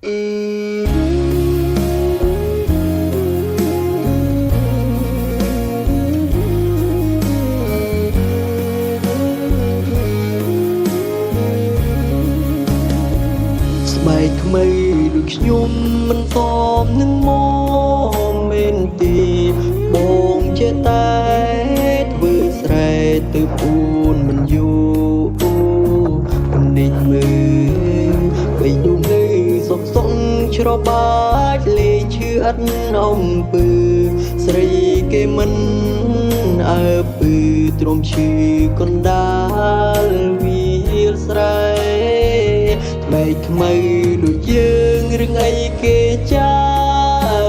ស្បែកថ្មីដូចខ្ញុំមិនសមនឹងមកមែនទេបងចេះតែធ្វើស្រែទៅពូនមិនយូរនេះមើលបីយំនៅសុកសុកច្របាច់លេឈឺអត់អំពើស្រីគេមិនអើពើទ្រាំឈឺកណ្ដាលវាលស្រែថ្មីថ្មីដូចយើងរឿងអីគេចា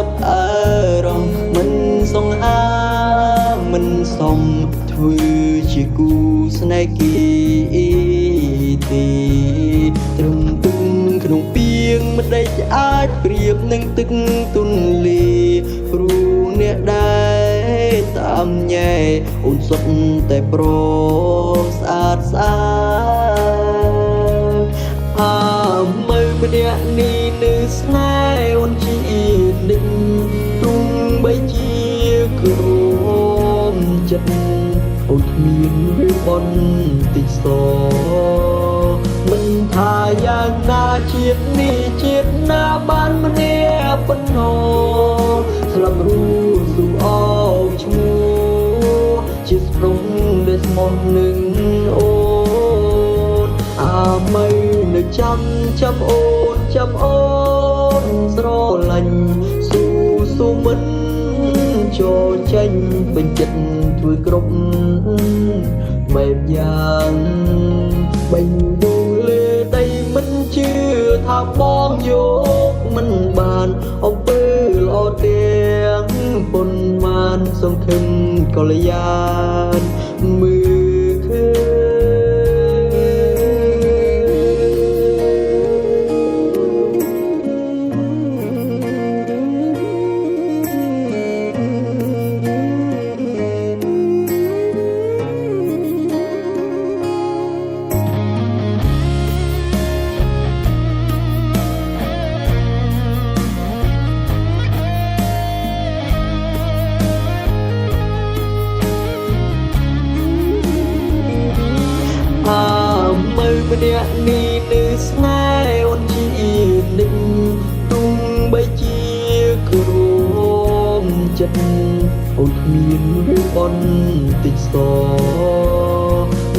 ប់អារម្មណ៍មិនសង្ហាមិនសមធ្វើជាគូស្នេហ៍គេទេត្រឹមទឹកក្នុងពីងមិនដេចអាចប្រៀបនឹងទឹកទន្លេព្រោះអ្នកដែលតាមញ៉ែអូនសុទ្ធតែប្រស្អាតស្អាតមើលម្នាក់នេះនៅស្នេហ៍អូនជានិចទុំបីជាក្រមចិត្តអូនគ្មានឬបនតិចសមិនថាយ៉ាងណាជាតិនេះជាតិណាបានម្នាក់ប៉ុណ្ណោះស្លាប់រស់สู่អោបឈ្មោះជាស្រុងដែលស្មោះនឹងអូនមើលនៅចាំអូនស្រឡាញ់ស៊ូមិនចូលចេញបញ្ចិតធ្វើគ្រប់បែបយ៉ាងបាញ់ដងលើដីមិនជឿថាបងយកមិនបានអំពើល្អទាំងប៉ុន្មានសង្ឃឹមកល្យានមើលឃើញមើលម្នាក់នេះនៅស្នេហ៍អូនជានិចទុំបីជាក្រមចិត្តអូនគ្មានឬបនតិចស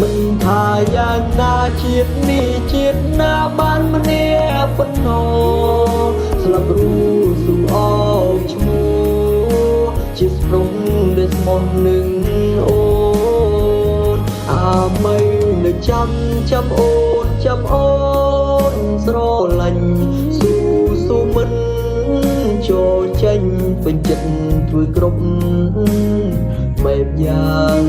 មិនថាយ៉ាងណាជាតិនេះជាតិណាបានម្នាក់ប៉ុណ្ណោះស្លាប់រស់สู่អោបឈ្មោះជាស្រុងដែលស្មោះនឹងអូនមើលនៅចាំអូនស្រឡាញ់ស៊ូមិនចូលចេញបញ្ចិតធ្វើគ្រប់បែបយ៉ាង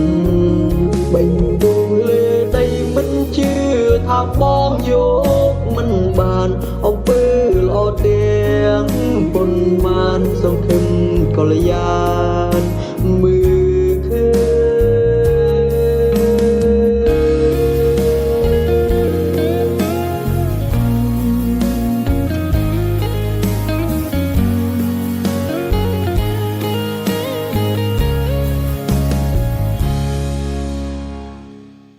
បាញ់ដងលើដីមិនជឿថាបងយកមិនបានអំពើល្អទាំងប៉ុន្មានសង្ឃឹមកល្យាន